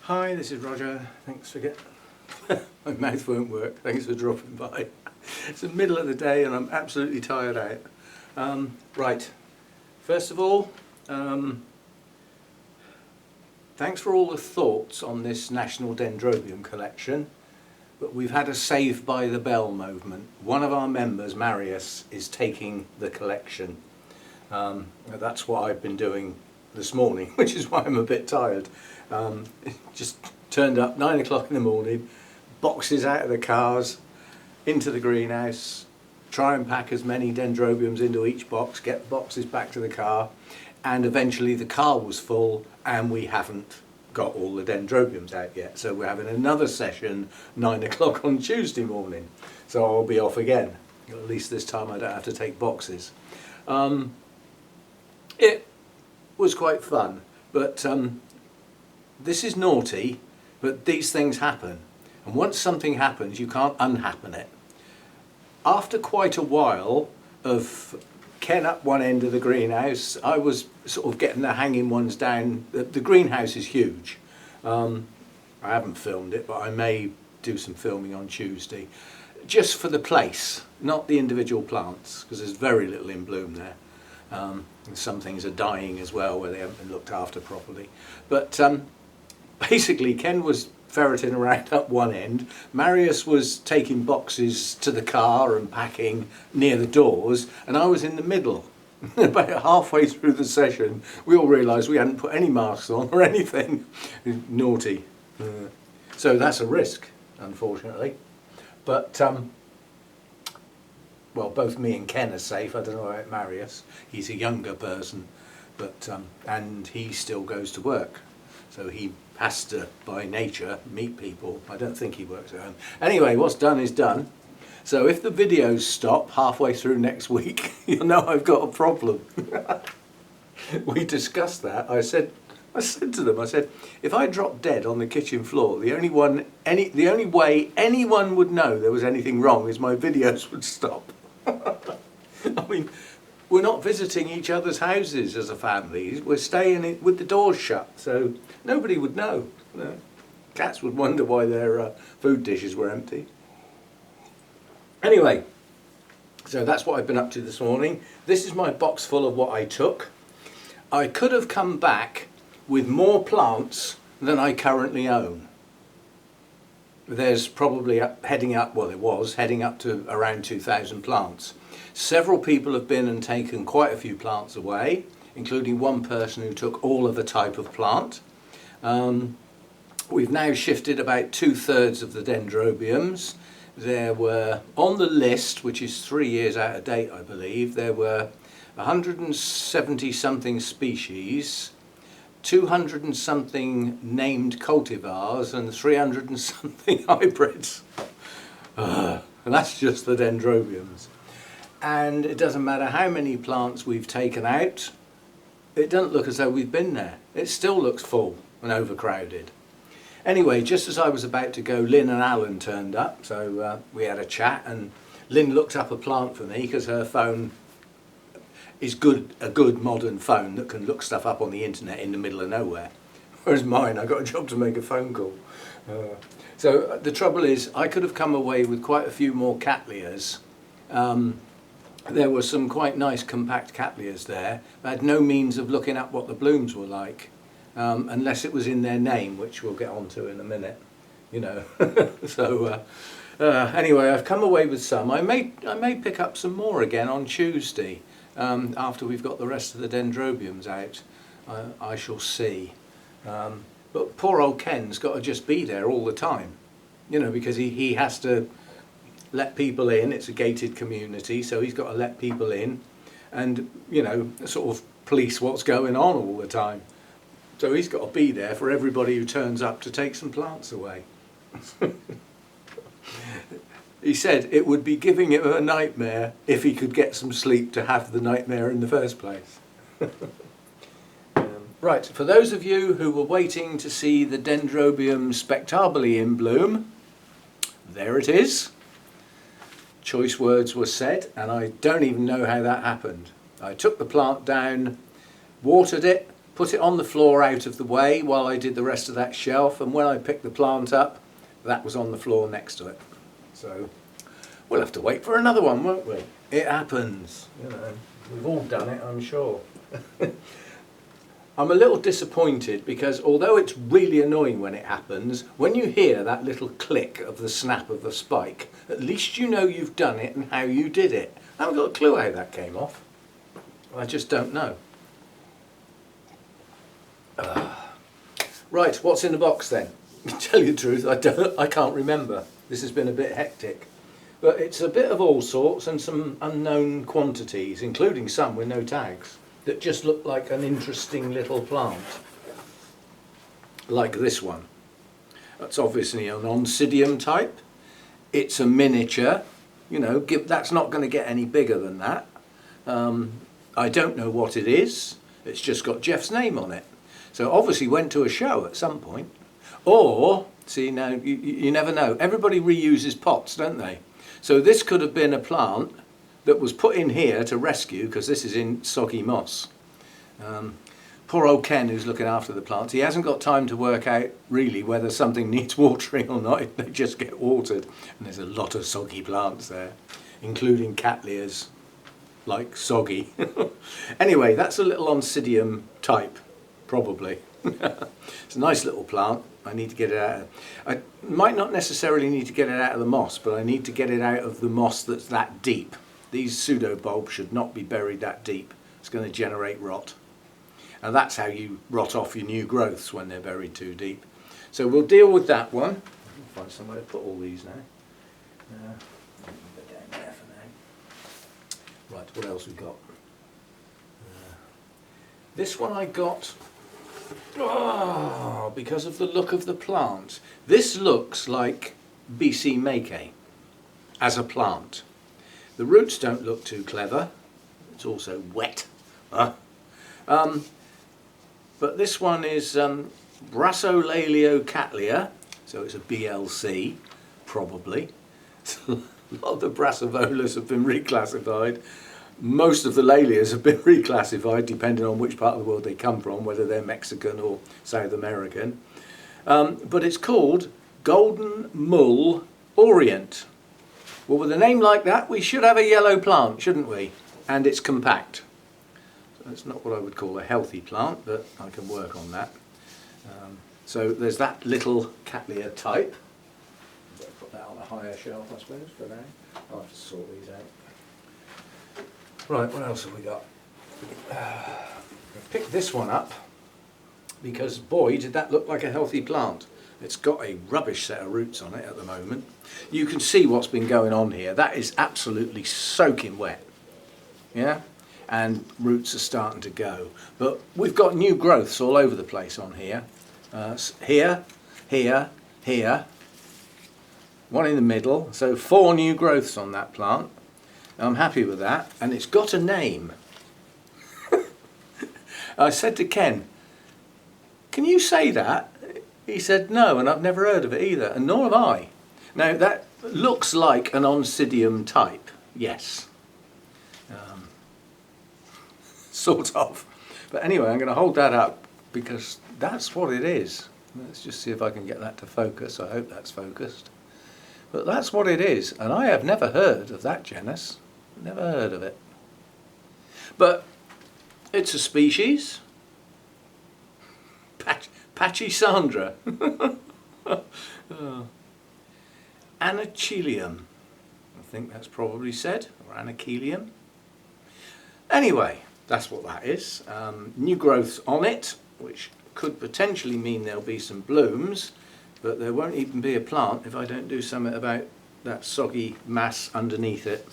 Hi, this is Roger. Thanks for my mouth won't work. Thanks for dropping by. It's the middle of the day and I'm absolutely tired out. Right, first of all, thanks for all the thoughts on this National Dendrobium Collection, but we've had a Save by the Bell movement. One of our members, Marius, is taking the collection. That's what I've been doing this morning, which is why I'm a bit tired. Just turned up 9 o'clock in the morning, boxes out of the cars, into the greenhouse, try and pack as many dendrobiums into each box, get boxes back to the car, and eventually the car was full and we haven't got all the dendrobiums out yet. So we're having another session 9 o'clock on Tuesday morning. So I'll be off again. At least this time I don't have to take boxes. It was quite fun, but this is naughty, but these things happen. And once something happens, you can't unhappen it. After quite a while of Ken up one end of the greenhouse, I was sort of getting the hanging ones down. The greenhouse is huge. I haven't filmed it, but I may do some filming on Tuesday. Just for the place, not the individual plants, because there's very little in bloom there. And some things are dying as well where they haven't been looked after properly. But basically Ken was ferreting around up one end, Marius was taking boxes to the car and packing near the doors, and I was in the middle. About halfway through the session we all realised we hadn't put any masks on or anything. Naughty. So that's a risk, unfortunately. But well, both me and Ken are safe. I don't know about Marius. He's a younger person, but and he still goes to work, so he has to, by nature, meet people. I don't think he works at home. Anyway, what's done is done. So if the videos stop halfway through next week, you'll know I've got a problem. We discussed that. I said to them, I said, if I dropped dead on the kitchen floor, the only way anyone would know there was anything wrong is my videos would stop. I mean, we're not visiting each other's houses as a family. We're staying with the doors shut, so nobody would know. Cats would wonder why their food dishes were empty. Anyway, so that's what I've been up to this morning. This is my box full of what I took. I could have come back with more plants than I currently own. There's probably heading up to around 2,000 plants. Several people have been and taken quite a few plants away, including one person who took all of a type of plant. We've now shifted about 2/3 of the dendrobiums. There were, on the list, which is 3 years out of date I believe, there were 170 something species, 200 and something named cultivars and 300 and something hybrids. And that's just the dendrobiums. And it doesn't matter how many plants we've taken out, it doesn't look as though we've been there. It still looks full and overcrowded. Anyway, just as I was about to go, Lynn and Alan turned up, so we had a chat, and Lynn looked up a plant for me because her phone is a good modern phone that can look stuff up on the internet in the middle of nowhere. Whereas mine, I got a job to make a phone call. So the trouble is, I could have come away with quite a few more cattleyas. There were some quite nice compact cattleyas there. I had no means of looking up what the blooms were like, unless it was in their name, which we'll get onto in a minute, you know. So anyway, I've come away with some. I may pick up some more again on Tuesday, after we've got the rest of the dendrobiums out. I shall see. But poor old Ken's got to just be there all the time, you know, because he has to let people in. It's a gated community, so he's got to let people in and, you know, sort of police what's going on all the time. So he's got to be there for everybody who turns up to take some plants away. He said it would be giving him a nightmare if he could get some sleep to have the nightmare in the first place. Right, for those of you who were waiting to see the Dendrobium spectably in bloom, there it is. Choice words were said, and I don't even know how that happened. I took the plant down, watered it, put it on the floor out of the way while I did the rest of that shelf, and when I picked the plant up, that was on the floor next to it. So we'll have to wait for another one, won't we? It happens, you know. We've all done it, I'm sure. I'm a little disappointed because although it's really annoying when it happens, when you hear that little click of the snap of the spike, at least you know you've done it and how you did it. I haven't got a clue how that came off. I just don't know. Right, what's in the box then? To tell you the truth, I can't remember. This has been a bit hectic. But it's a bit of all sorts and some unknown quantities, including some with no tags, that just look like an interesting little plant. Like this one. That's obviously an Oncidium type. It's a miniature, you know, that's not going to get any bigger than that. I don't know what it is. It's just got Jeff's name on it. So obviously went to a show at some point. Or, see now, you never know. Everybody reuses pots, don't they? So this could have been a plant that was put in here to rescue, because this is in soggy moss. Poor old Ken, who's looking after the plants, he hasn't got time to work out really whether something needs watering or not. They just get watered. And there's a lot of soggy plants there, including Cattleyas, like soggy. Anyway, that's a little Oncidium type, probably. It's a nice little plant. I need to get it out. I might not necessarily need to get it out of the moss, but I need to get it out of the moss that's that deep. These pseudo bulbs should not be buried that deep. It's going to generate rot. And that's how you rot off your new growths, when they're buried too deep. So we'll deal with that one. I'll find somewhere to put all these now. Put down there for now. Right, what else we got? This one I got because of the look of the plant. This looks like BC Mackay as a plant. The roots don't look too clever. It's also wet. But this one is Brassolalia Cattleya, so it's a BLC, probably. A lot of the Brassavolas have been reclassified. Most of the Lalias have been reclassified, depending on which part of the world they come from, whether they're Mexican or South American. But it's called Golden Mull Orient. Well, with a name like that, we should have a yellow plant, shouldn't we? And it's compact. So it's not what I would call a healthy plant, but I can work on that. So there's that little Cattleya type. Better put that on a higher shelf, I suppose, for now. I'll have to sort these out. Right, what else have we got? I've picked this one up because, boy, did that look like a healthy plant. It's got a rubbish set of roots on it at the moment. You can see what's been going on here. That is absolutely soaking wet. Yeah? And roots are starting to go. But we've got new growths all over the place on here. Here, here, here. One in the middle. So 4 new growths on that plant. I'm happy with that. And it's got a name. I said to Ken, can you say that? He said no, and I've never heard of it either, and nor have I. Now that looks like an Oncidium type, yes. Sort of. But anyway, I'm going to hold that up because that's what it is. Let's just see if I can get that to focus. I hope that's focused. But that's what it is, and I have never heard of that genus. Never heard of it. But it's a species. Pachycandra. Anachelium. I think that's probably said, or Anachelium. Anyway, that's what that is. New growths on it, which could potentially mean there'll be some blooms, but there won't even be a plant if I don't do something about that soggy mass underneath it.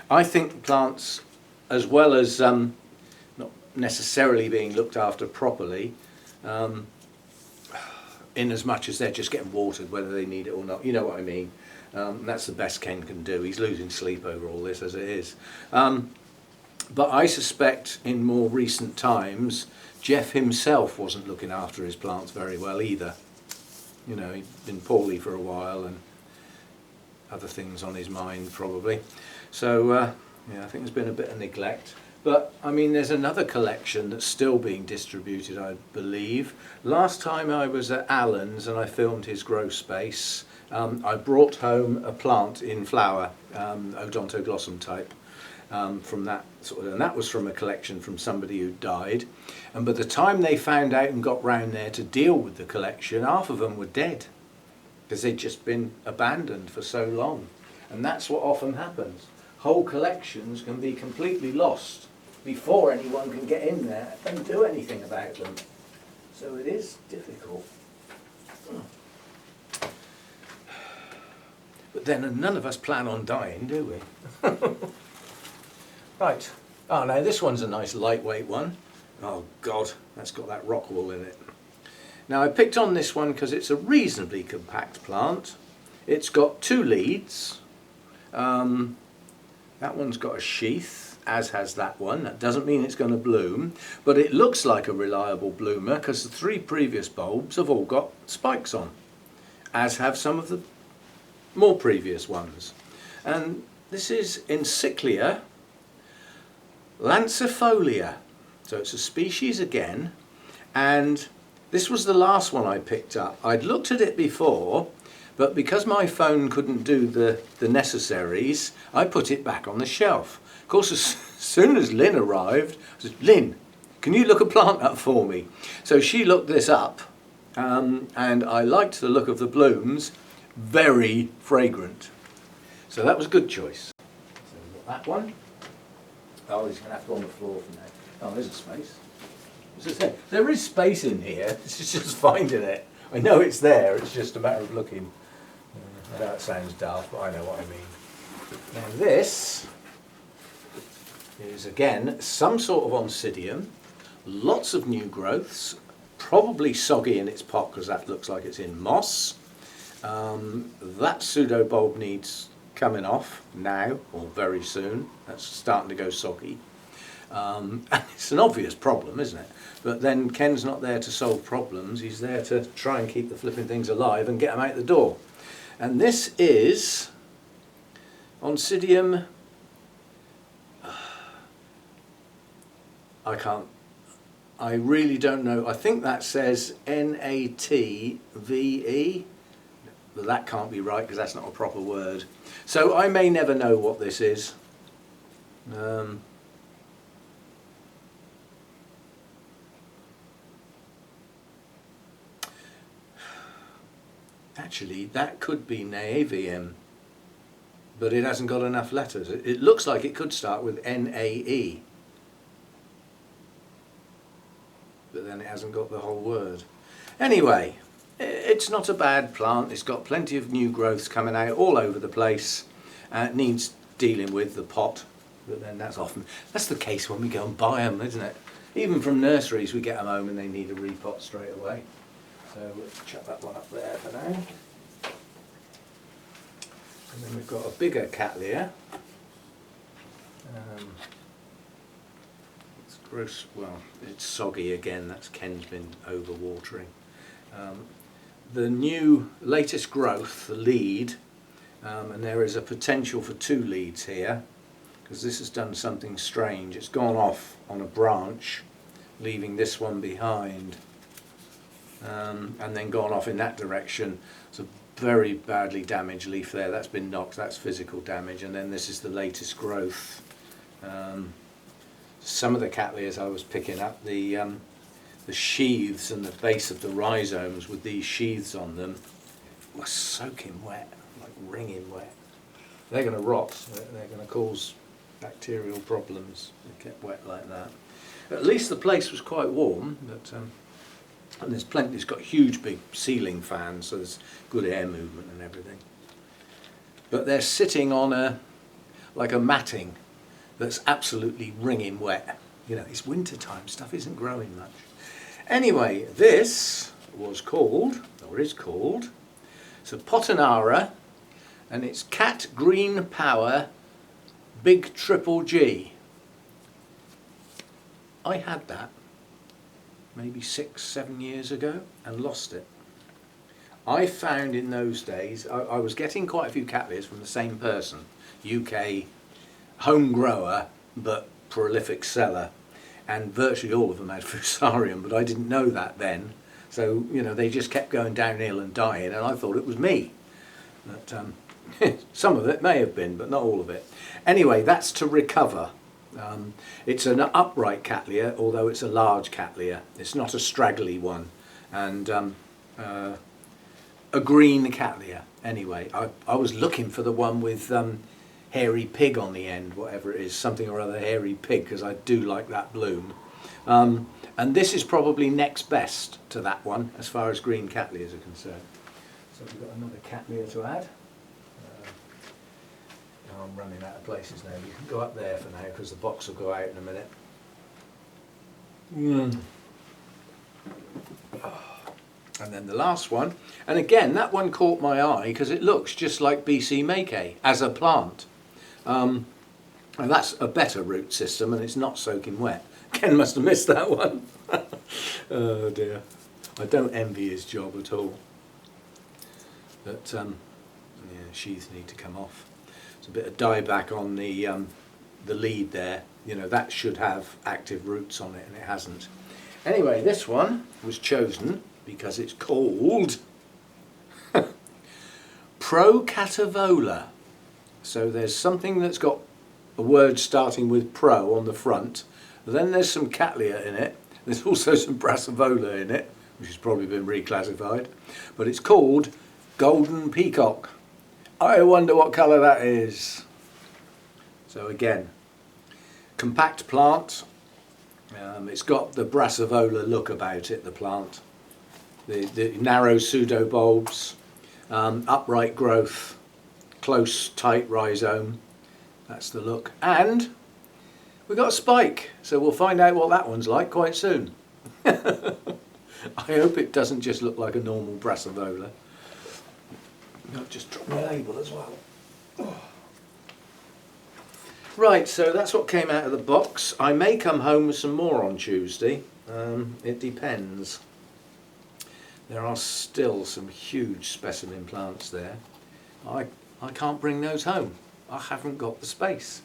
I think plants, as well as not necessarily being looked after properly, in as much as they're just getting watered, whether they need it or not, you know what I mean. That's the best Ken can do. He's losing sleep over all this as it is. But I suspect in more recent times, Jeff himself wasn't looking after his plants very well either. You know, he'd been poorly for a while and other things on his mind probably. So, yeah, I think there's been a bit of neglect. But I mean, there's another collection that's still being distributed, I believe. Last time I was at Allen's and I filmed his grow space, I brought home a plant in flower, Odontoglossum type, from that sort of, and that was from a collection from somebody who died. And by the time they found out and got round there to deal with the collection, half of them were dead because they'd just been abandoned for so long. And that's what often happens. Whole collections can be completely lost before anyone can get in there and do anything about them. So it is difficult. But then none of us plan on dying, do we? Right. Oh, now this one's a nice lightweight one. Oh God, that's got that rock wool in it. Now I picked on this one because it's a reasonably compact plant. It's got 2 leads. That one's got a sheath, as has that one. That doesn't mean it's going to bloom, but it looks like a reliable bloomer because the 3 previous bulbs have all got spikes on, as have some of the more previous ones. And this is Encyclia lancifolia. So it's a species again, and this was the last one I picked up. I'd looked at it before, but because my phone couldn't do the necessaries, I put it back on the shelf. Of course, as soon as Lynn arrived, I said, "Lynn, can you look a plant up for me?" So she looked this up, and I liked the look of the blooms, very fragrant. So that was a good choice. So we've got that one. Oh, he's going to have to go on the floor from there. Oh, there's a space. As I said, there is space in here, it's just finding it. I know it's there, it's just a matter of looking. I know it sounds daft, but I know what I mean. Now this is again some sort of Oncidium, lots of new growths, probably soggy in its pot because that looks like it's in moss. That pseudo bulb needs coming off now or very soon. That's starting to go soggy. And it's an obvious problem, isn't it? But then Ken's not there to solve problems, he's there to try and keep the flipping things alive and get them out the door. And this is Oncidium, I really don't know. I think that says Natve, but that can't be right because that's not a proper word. So I may never know what this is. Actually, that could be Naevium, but it hasn't got enough letters. It looks like it could start with Nae, but then it hasn't got the whole word. Anyway, it's not a bad plant. It's got plenty of new growths coming out all over the place. It needs dealing with the pot, but then that's the case when we go and buy them, isn't it? Even from nurseries, we get them home and they need a repot straight away. So let's chuck that one up there for now. And then we've got a bigger Cattleya. It's gross, well, it's soggy again, that's Ken's been overwatering. The new latest growth, the lead, and there is a potential for 2 leads here, because this has done something strange. It's gone off on a branch, leaving this one behind. And then gone off in that direction. It's a very badly damaged leaf there. That's been knocked, that's physical damage. And then this is the latest growth. Some of the Cattleyas I was picking up, the sheaths and the base of the rhizomes with these sheaths on them were soaking wet, like wringing wet. They're going to rot, they're going to cause bacterial problems. They get wet like that. At least the place was quite warm, but and there's plenty. It's got huge big ceiling fans, so there's good air movement and everything. But they're sitting on like a matting that's absolutely wringing wet. You know, it's winter time, stuff isn't growing much. Anyway, this was called, or is called, it's a Potanara, and it's Cat Green Power Big Triple G. I had that maybe 6-7 years ago and lost it. I found in those days, I was getting quite a few Cattleyas from the same person, UK home grower, but prolific seller, and virtually all of them had fusarium, but I didn't know that then. So, you know, they just kept going downhill and dying, and I thought it was me. But some of it may have been, but not all of it. Anyway, that's to recover. It's an upright cattleya, although it's a large cattleya. It's not a straggly one. And a green cattleya. Anyway, I was looking for the one with hairy pig on the end, whatever it is, something or other hairy pig, because I do like that bloom. And this is probably next best to that one as far as green cattleyas are concerned. So we've got another cattleya to add. I'm running out of places now. You can go up there for now because the box will go out in a minute. And then the last one, and again that one caught my eye because it looks just like BC Mackay as a plant. And that's a better root system, and it's not soaking wet. Ken must have missed that one. Oh dear. I don't envy his job at all. But yeah, sheaths need to come off. A bit of dieback on the lead there, you know, that should have active roots on it, and it hasn't. Anyway, this one was chosen because it's called Procatavola. So there's something that's got a word starting with pro on the front, then there's some cattleya in it, there's also some brassivola in it, which has probably been reclassified, but it's called golden peacock. I wonder what colour that is. So again, compact plant. It's got the brassivola look about it, the plant. The narrow pseudobulbs, upright growth, close, tight rhizome. That's the look. And we've got a spike, so we'll find out what that one's like quite soon. I hope it doesn't just look like a normal brassivola. I'll just drop my label as well. Oh. Right, so that's what came out of the box. I may come home with some more on Tuesday. It depends. There are still some huge specimen plants there. I can't bring those home. I haven't got the space.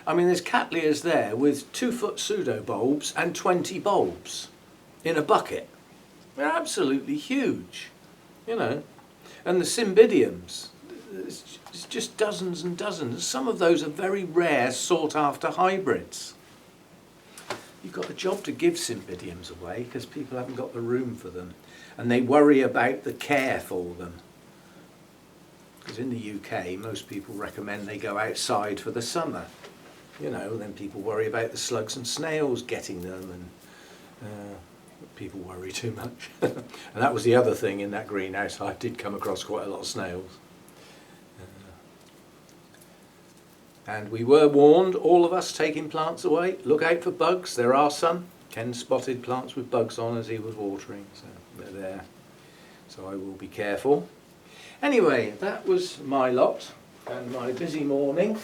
I mean, there's cattleyas there with 2-foot pseudobulbs and 20 bulbs in a bucket. They're absolutely huge, you know. And the cymbidiums, it's just dozens and dozens. Some of those are very rare, sought after hybrids. You've got a job to give cymbidiums away because people haven't got the room for them. And they worry about the care for them. Because in the UK, most people recommend they go outside for the summer. You know, then people worry about the slugs and snails getting them, and people worry too much. And that was the other thing in that greenhouse. I did come across quite a lot of snails. And we were warned, all of us taking plants away, look out for bugs. There are some. Ken spotted plants with bugs on as he was watering, so they're there. So I will be careful. Anyway, that was my lot and my busy morning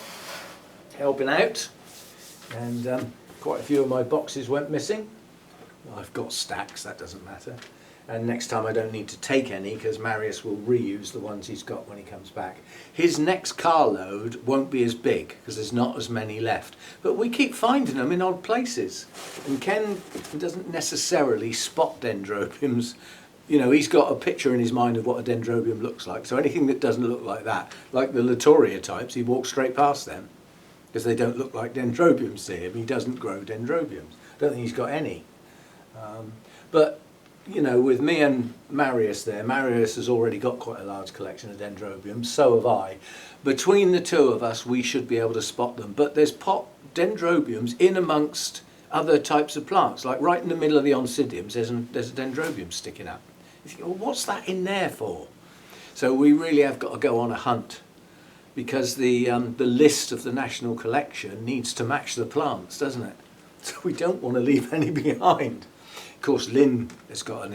helping out. And quite a few of my boxes went missing. I've got stacks, that doesn't matter. And next time I don't need to take any because Marius will reuse the ones he's got when he comes back. His next carload won't be as big because there's not as many left. But we keep finding them in odd places. And Ken doesn't necessarily spot dendrobiums. You know, he's got a picture in his mind of what a dendrobium looks like. So anything that doesn't look like that, like the Latoria types, he walks straight past them because they don't look like dendrobiums to him. He doesn't grow dendrobiums. I don't think he's got any. But, you know, with me and Marius there, Marius has already got quite a large collection of dendrobiums, so have I. Between the two of us, we should be able to spot them. But there's pot dendrobiums in amongst other types of plants, like right in the middle of the oncidiums, there's a dendrobium sticking up. You think, well, what's that in there for? So we really have got to go on a hunt because the list of the National Collection needs to match the plants, doesn't it? So we don't want to leave any behind. Of course, Lynn has got a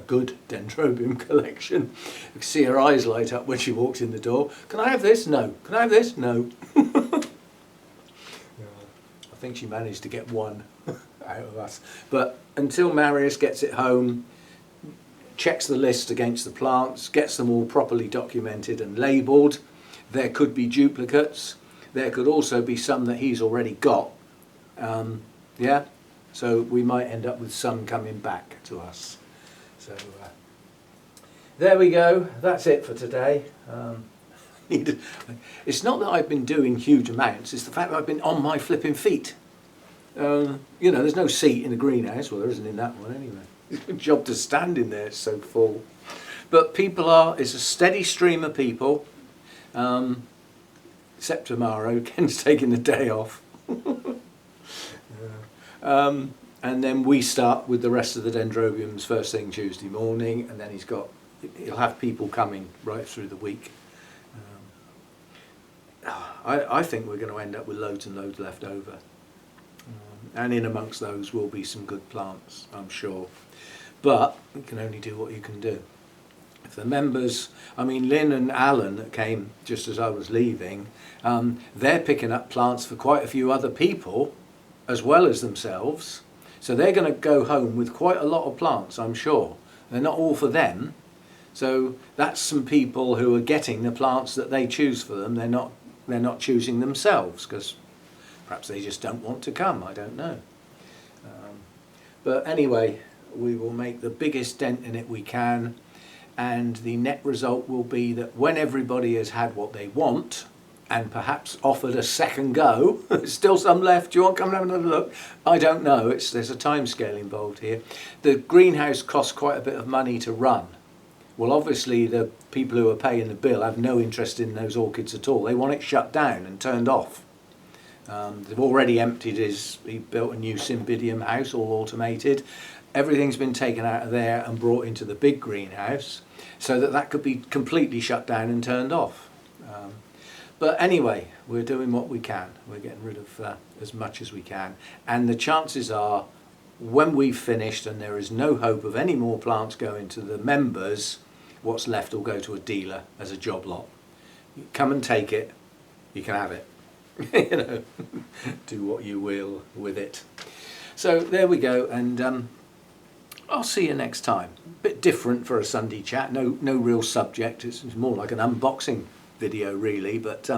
good dendrobium collection. You can see her eyes light up when she walks in the door. Can I have this? No. Can I have this? No. I think she managed to get one out of us. But until Marius gets it home, checks the list against the plants, gets them all properly documented and labelled, there could be duplicates. there could also be some that he's already got. Yeah, so we might end up with some coming back to us. So there we go, that's it for today. It's not that I've been doing huge amounts, it's the fact that I've been on my flipping feet. You know, there's no seat in the greenhouse. Well, there isn't in that one anyway. It's a job to stand in there, it's so full. But it's a steady stream of people, except tomorrow. Ken's taking the day off. And then we start with the rest of the dendrobiums first thing Tuesday morning, and then he'll have people coming right through the week. I think we're going to end up with loads and loads left over. And in amongst those will be some good plants, I'm sure. But you can only do what you can do. If the members, I mean Lynn and Alan that came just as I was leaving, they're picking up plants for quite a few other people as well as themselves. So they're going to go home with quite a lot of plants, I'm sure. They're not all for them. So that's some people who are getting the plants that they choose for them. They're not choosing themselves because perhaps they just don't want to come, I don't know. But anyway, we will make the biggest dent in it we can, and the net result will be that when everybody has had what they want and perhaps offered a second go, there's still some left, do you want to come and have another look? I don't know, there's a time scale involved here. The greenhouse costs quite a bit of money to run. Well, obviously the people who are paying the bill have no interest in those orchids at all. They want it shut down and turned off. They've already emptied he built a new Cymbidium house, all automated. Everything's been taken out of there and brought into the big greenhouse so that could be completely shut down and turned off. But anyway, we're doing what we can. We're getting rid of as much as we can. And the chances are, when we've finished and there is no hope of any more plants going to the members, what's left will go to a dealer as a job lot. You come and take it, you can have it. You know, do what you will with it. So there we go, and I'll see you next time. A bit different for a Sunday chat, no real subject, it's more like an unboxing video really, but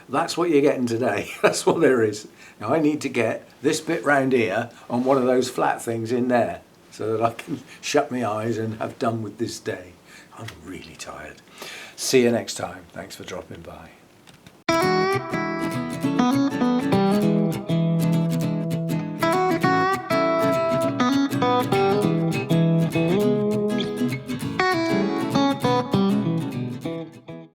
that's what you're getting today. That's what there is. Now I need to get this bit round here on one of those flat things in there so that I can shut my eyes and have done with this day. I'm really tired. See you next time. Thanks for dropping by.